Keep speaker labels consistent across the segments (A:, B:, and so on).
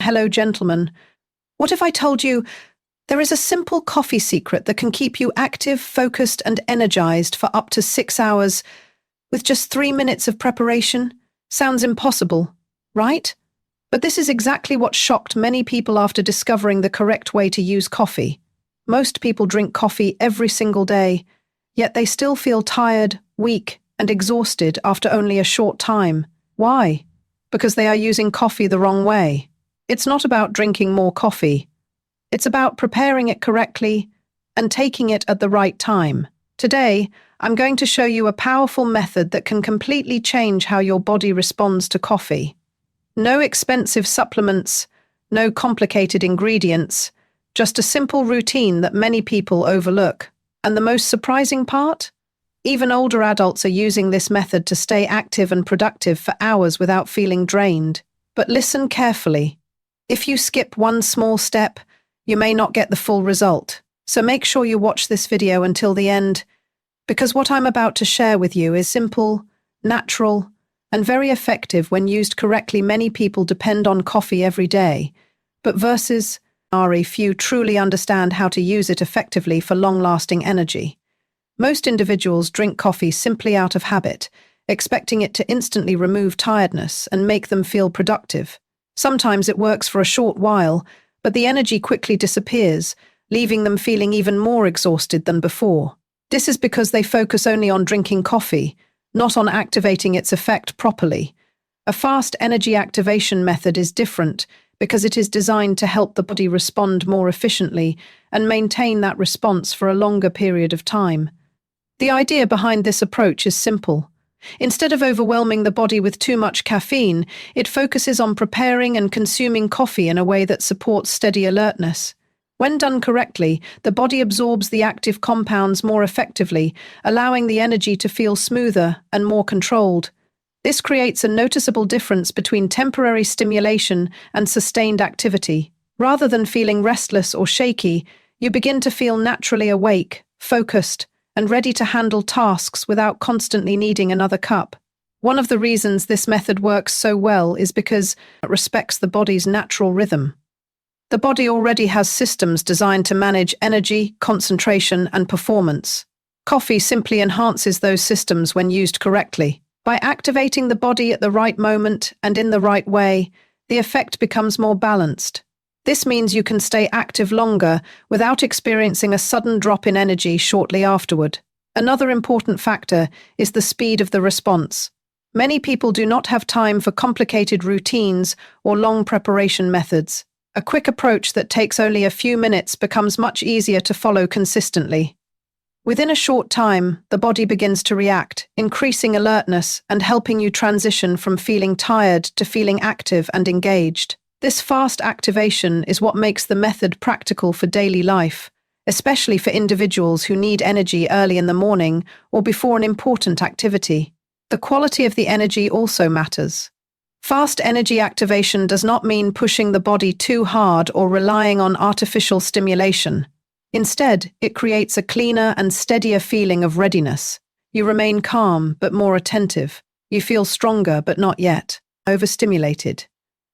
A: hello, gentlemen. What if I told you there is a simple coffee secret that can keep you active, focused, and energized for up to 6 hours with just 3 minutes of preparation? Sounds impossible, right? But this is exactly what shocked many people after discovering the correct way to use coffee. Most people drink coffee every single day, yet they still feel tired, weak, and exhausted after only a short time. Why? Because they are using coffee the wrong way. It's not about drinking more coffee. It's about preparing it correctly and taking it at the right time. Today, I'm going to show you a powerful method that can completely change how your body responds to coffee. No expensive supplements, no complicated ingredients, just a simple routine that many people overlook. And the most surprising part? Even older adults are using this method to stay active and productive for hours without feeling drained. But listen carefully. If you skip one small step, you may not get the full result. So make sure you watch this video until the end, because what I'm about to share with you is simple, natural, and very effective when used correctly. Many people depend on coffee every day, but versus very few truly understand how to use it effectively for long-lasting energy. Most individuals drink coffee simply out of habit, expecting it to instantly remove tiredness and make them feel productive. Sometimes it works for a short while, but the energy quickly disappears, leaving them feeling even more exhausted than before. This is because they focus only on drinking coffee, not on activating its effect properly. A fast energy activation method is different because it is designed to help the body respond more efficiently and maintain that response for a longer period of time. The idea behind this approach is simple. Instead of overwhelming the body with too much caffeine, it focuses on preparing and consuming coffee in a way that supports steady alertness. When done correctly, the body absorbs the active compounds more effectively, allowing the energy to feel smoother and more controlled. This creates a noticeable difference between temporary stimulation and sustained activity. Rather than feeling restless or shaky, you begin to feel naturally awake, focused, and ready to handle tasks without constantly needing another cup. One of the reasons this method works so well is because it respects the body's natural rhythm. The body already has systems designed to manage energy, concentration, and performance. Coffee simply enhances those systems when used correctly. By activating the body at the right moment and in the right way, the effect becomes more balanced. This means you can stay active longer without experiencing a sudden drop in energy shortly afterward. Another important factor is the speed of the response. Many people do not have time for complicated routines or long preparation methods. A quick approach that takes only a few minutes becomes much easier to follow consistently. Within a short time, the body begins to react, increasing alertness and helping you transition from feeling tired to feeling active and engaged. This fast activation is what makes the method practical for daily life, especially for individuals who need energy early in the morning or before an important activity. The quality of the energy also matters. Fast energy activation does not mean pushing the body too hard or relying on artificial stimulation. Instead, it creates a cleaner and steadier feeling of readiness. You remain calm but more attentive. You feel stronger but not yet overstimulated.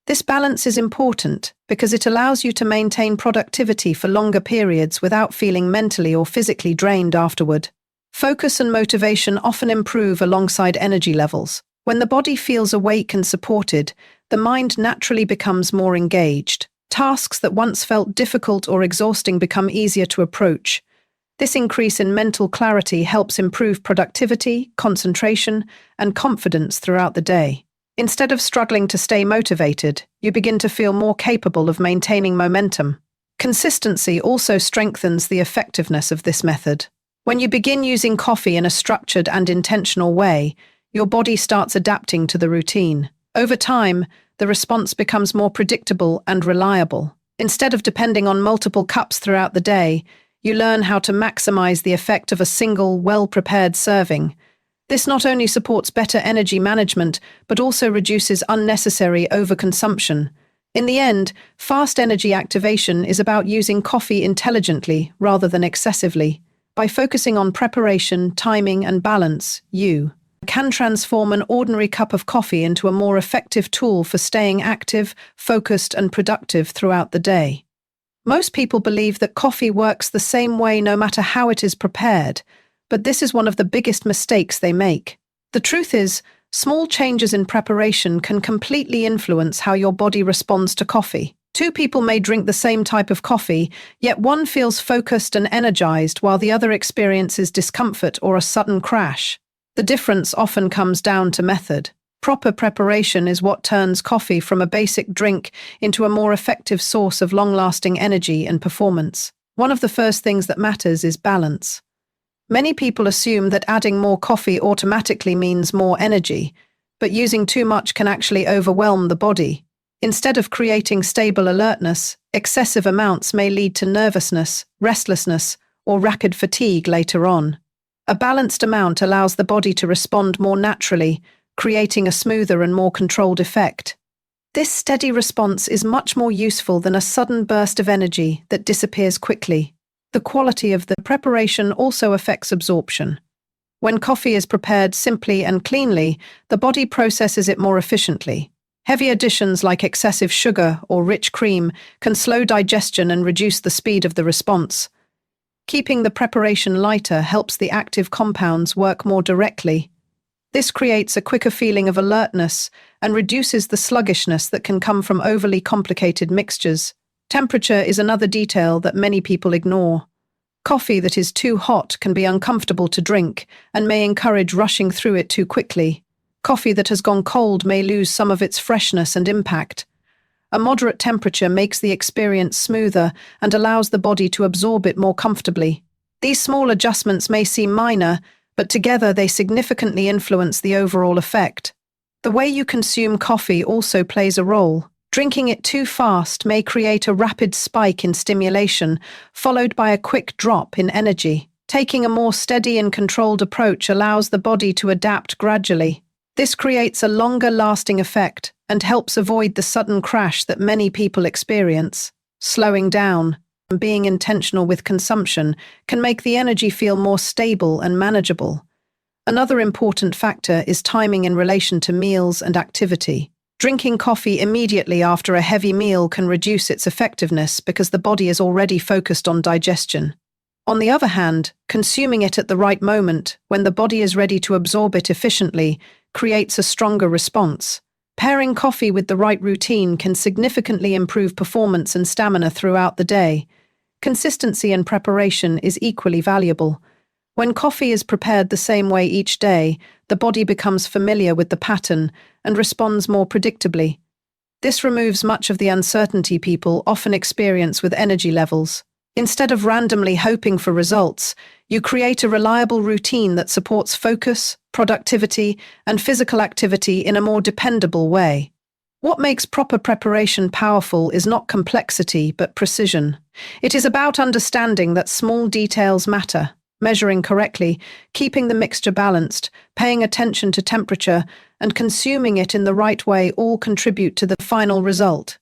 A: This balance is important because it allows you to maintain productivity for longer periods without feeling mentally or physically drained afterward. Focus and motivation often improve alongside energy levels. When the body feels awake and supported, the mind naturally becomes more engaged. Tasks that once felt difficult or exhausting become easier to approach. This increase in mental clarity helps improve productivity, concentration, and confidence throughout the day. Instead of struggling to stay motivated, you begin to feel more capable of maintaining momentum. Consistency also strengthens the effectiveness of this method. When you begin using coffee in a structured and intentional way, your body starts adapting to the routine. Over time, the response becomes more predictable and reliable. Instead of depending on multiple cups throughout the day, you learn how to maximize the effect of a single, well-prepared serving. This not only supports better energy management, but also reduces unnecessary overconsumption. In the end, fast energy activation is about using coffee intelligently rather than excessively. By focusing on preparation, timing, and balance, you can transform an ordinary cup of coffee into a more effective tool for staying active, focused, and productive throughout the day. Most people believe that coffee works the same way no matter how it is prepared, but this is one of the biggest mistakes they make. The truth is, small changes in preparation can completely influence how your body responds to coffee. Two people may drink the same type of coffee, yet one feels focused and energized while the other experiences discomfort or a sudden crash. The difference often comes down to method. Proper preparation is what turns coffee from a basic drink into a more effective source of long-lasting energy and performance. One of the first things that matters is balance. Many people assume that adding more coffee automatically means more energy, but using too much can actually overwhelm the body. Instead of creating stable alertness, excessive amounts may lead to nervousness, restlessness, or rapid fatigue later on. A balanced amount allows the body to respond more naturally, creating a smoother and more controlled effect. This steady response is much more useful than a sudden burst of energy that disappears quickly. The quality of the preparation also affects absorption. When coffee is prepared simply and cleanly, the body processes it more efficiently. Heavy additions like excessive sugar or rich cream can slow digestion and reduce the speed of the response. Keeping the preparation lighter helps the active compounds work more directly. This creates a quicker feeling of alertness and reduces the sluggishness that can come from overly complicated mixtures. Temperature is another detail that many people ignore. Coffee that is too hot can be uncomfortable to drink and may encourage rushing through it too quickly. Coffee that has gone cold may lose some of its freshness and impact. A moderate temperature makes the experience smoother and allows the body to absorb it more comfortably. These small adjustments may seem minor, but together they significantly influence the overall effect. The way you consume coffee also plays a role. Drinking it too fast may create a rapid spike in stimulation, followed by a quick drop in energy. Taking a more steady and controlled approach allows the body to adapt gradually. This creates a longer-lasting effect and helps avoid the sudden crash that many people experience. Slowing down and being intentional with consumption can make the energy feel more stable and manageable. Another important factor is timing in relation to meals and activity. Drinking coffee immediately after a heavy meal can reduce its effectiveness because the body is already focused on digestion. On the other hand, consuming it at the right moment, when the body is ready to absorb it efficiently, creates a stronger response. Pairing coffee with the right routine can significantly improve performance and stamina throughout the day. Consistency in preparation is equally valuable. When coffee is prepared the same way each day, the body becomes familiar with the pattern and responds more predictably. This removes much of the uncertainty people often experience with energy levels. Instead of randomly hoping for results, you create a reliable routine that supports focus, productivity, and physical activity in a more dependable way. What makes proper preparation powerful is not complexity, but precision. It is about understanding that small details matter, measuring correctly, keeping the mixture balanced, paying attention to temperature, and consuming it in the right way all contribute to the final result.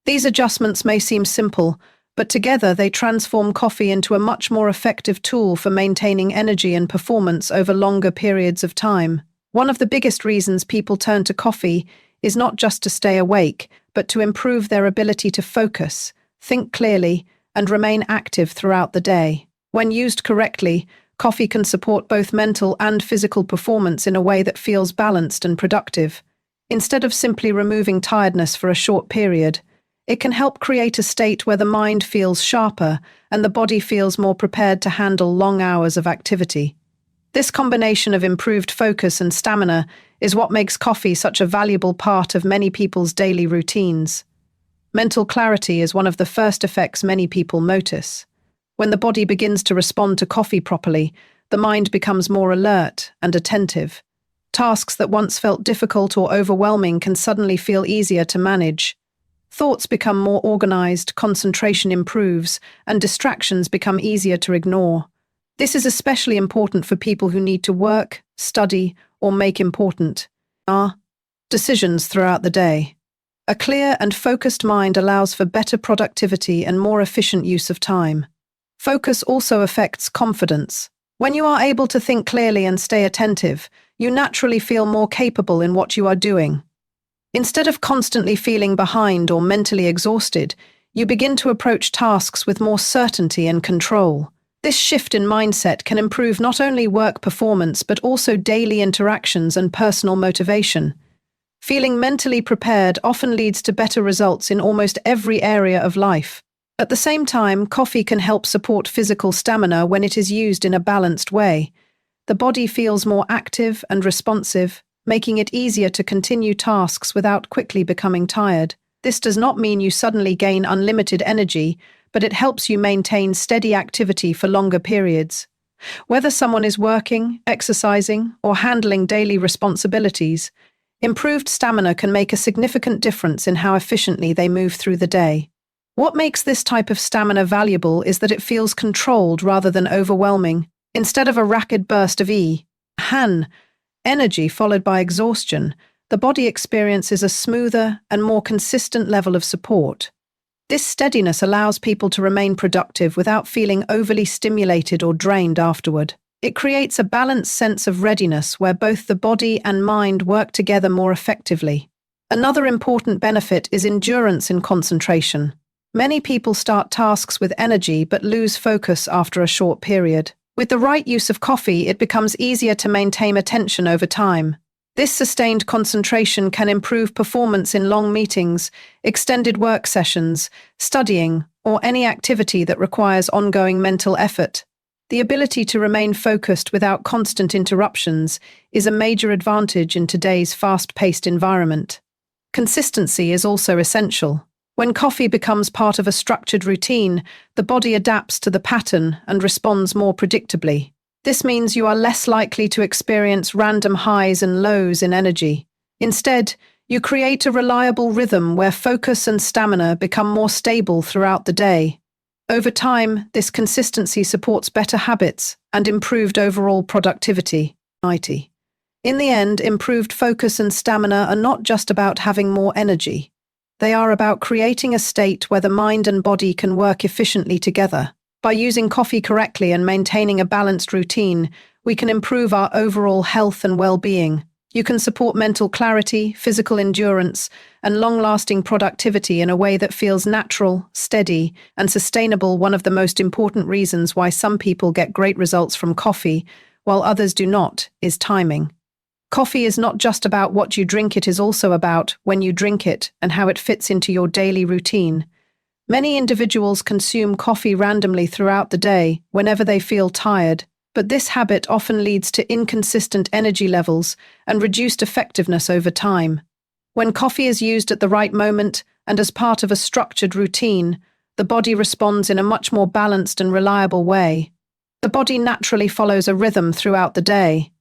A: These adjustments may seem simple, but together they transform coffee into a much more effective tool for maintaining energy and performance over longer periods of time. One of the biggest reasons people turn to coffee is not just to stay awake, but to improve their ability to focus, think clearly, and remain active throughout the day. When used correctly, coffee can support both mental and physical performance in a way that feels balanced and productive. Instead of simply removing tiredness for a short period, it can help create a state where the mind feels sharper and the body feels more prepared to handle long hours of activity. This combination of improved focus and stamina is what makes coffee such a valuable part of many people's daily routines. Mental clarity is one of the first effects many people notice. When the body begins to respond to coffee properly, the mind becomes more alert and attentive. Tasks that once felt difficult or overwhelming can suddenly feel easier to manage. Thoughts become more organized, concentration improves, and distractions become easier to ignore. This is especially important for people who need to work, study, or make important decisions throughout the day. A clear and focused mind allows for better productivity and more efficient use of time. Focus also affects confidence. When you are able to think clearly and stay attentive, you naturally feel more capable in what you are doing. Instead of constantly feeling behind or mentally exhausted, you begin to approach tasks with more certainty and control. This shift in mindset can improve not only work performance but also daily interactions and personal motivation. Feeling mentally prepared often leads to better results in almost every area of life. At the same time, coffee can help support physical stamina when it is used in a balanced way. The body feels more active and responsive, making it easier to continue tasks without quickly becoming tired. This does not mean you suddenly gain unlimited energy, but it helps you maintain steady activity for longer periods. Whether someone is working, exercising, or handling daily responsibilities, improved stamina can make a significant difference in how efficiently they move through the day. What makes this type of stamina valuable is that it feels controlled rather than overwhelming. Instead of a rapid burst of energy followed by exhaustion, the body experiences a smoother and more consistent level of support. This steadiness allows people to remain productive without feeling overly stimulated or drained afterward. It creates a balanced sense of readiness where both the body and mind work together more effectively. Another important benefit is endurance and concentration. Many people start tasks with energy but lose focus after a short period. With the right use of coffee, it becomes easier to maintain attention over time. This sustained concentration can improve performance in long meetings, extended work sessions, studying, or any activity that requires ongoing mental effort. The ability to remain focused without constant interruptions is a major advantage in today's fast-paced environment. Consistency is also essential. When coffee becomes part of a structured routine, the body adapts to the pattern and responds more predictably. This means you are less likely to experience random highs and lows in energy. Instead, you create a reliable rhythm where focus and stamina become more stable throughout the day. Over time, this consistency supports better habits and improved overall productivity. In the end, improved focus and stamina are not just about having more energy. They are about creating a state where the mind and body can work efficiently together. By using coffee correctly and maintaining a balanced routine, we can improve our overall health and well-being. You can support mental clarity, physical endurance, and long-lasting productivity in a way that feels natural, steady, and sustainable. One of the most important reasons why some people get great results from coffee, while others do not, is timing. Coffee is not just about what you drink, it is also about when you drink it and how it fits into your daily routine. Many individuals consume coffee randomly throughout the day, whenever they feel tired, but this habit often leads to inconsistent energy levels and reduced effectiveness over time. When coffee is used at the right moment and as part of a structured routine, the body responds in a much more balanced and reliable way. The body naturally follows a rhythm throughout the day.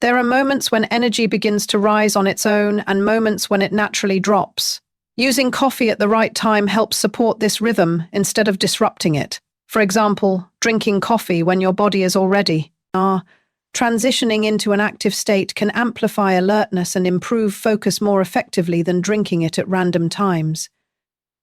A: There are moments when energy begins to rise on its own and moments when it naturally drops. Using coffee at the right time helps support this rhythm instead of disrupting it. For example, drinking coffee when your body is already transitioning into an active state can amplify alertness and improve focus more effectively than drinking it at random times.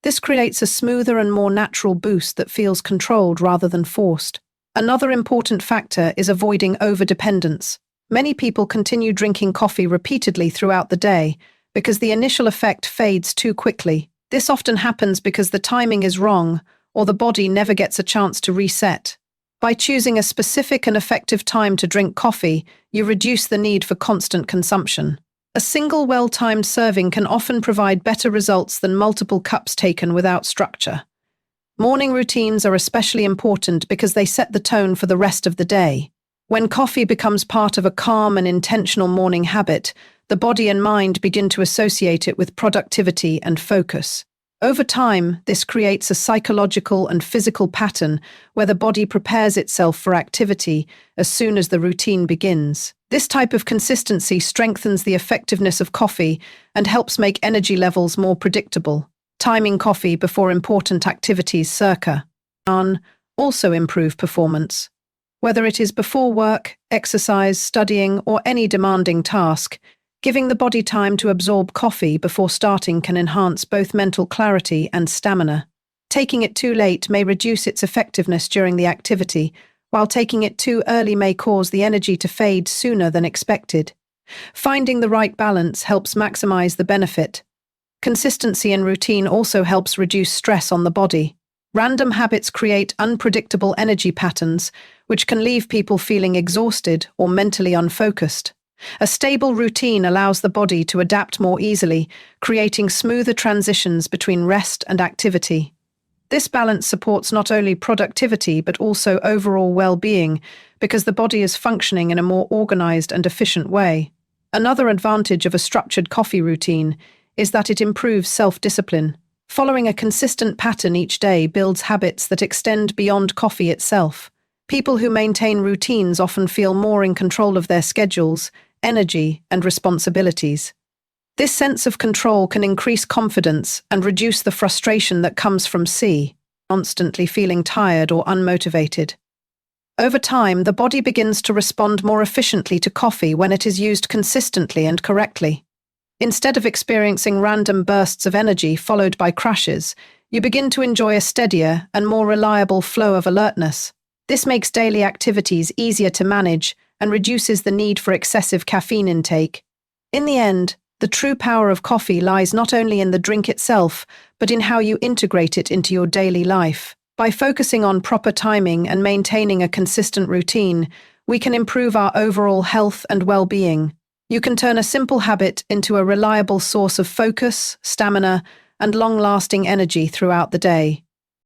A: This creates a smoother and more natural boost that feels controlled rather than forced. Another important factor is avoiding overdependence. Many people continue drinking coffee repeatedly throughout the day because the initial effect fades too quickly. This often happens because the timing is wrong or the body never gets a chance to reset. By choosing a specific and effective time to drink coffee, you reduce the need for constant consumption. A single well-timed serving can often provide better results than multiple cups taken without structure. Morning routines are especially important because they set the tone for the rest of the day. When coffee becomes part of a calm and intentional morning habit, the body and mind begin to associate it with productivity and focus. Over time, this creates a psychological and physical pattern where the body prepares itself for activity as soon as the routine begins. This type of consistency strengthens the effectiveness of coffee and helps make energy levels more predictable. Timing coffee before important activities also improve performance. Whether it is before work, exercise, studying, or any demanding task, giving the body time to absorb coffee before starting can enhance both mental clarity and stamina. Taking it too late may reduce its effectiveness during the activity, while taking it too early may cause the energy to fade sooner than expected. Finding the right balance helps maximize the benefit. Consistency and routine also helps reduce stress on the body. Random habits create unpredictable energy patterns, which can leave people feeling exhausted or mentally unfocused. A stable routine allows the body to adapt more easily, creating smoother transitions between rest and activity. This balance supports not only productivity but also overall well-being, because the body is functioning in a more organized and efficient way. Another advantage of a structured coffee routine is that it improves self-discipline. Following a consistent pattern each day builds habits that extend beyond coffee itself. People who maintain routines often feel more in control of their schedules, energy, and responsibilities. This sense of control can increase confidence and reduce the frustration that comes from constantly feeling tired or unmotivated. Over time, the body begins to respond more efficiently to coffee when it is used consistently and correctly. Instead of experiencing random bursts of energy followed by crashes, you begin to enjoy a steadier and more reliable flow of alertness. This makes daily activities easier to manage and reduces the need for excessive caffeine intake. In the end, the true power of coffee lies not only in the drink itself, but in how you integrate it into your daily life. By focusing on proper timing and maintaining a consistent routine, we can improve our overall health and well-being. You can turn a simple habit into a reliable source of focus, stamina, and long-lasting energy throughout the day.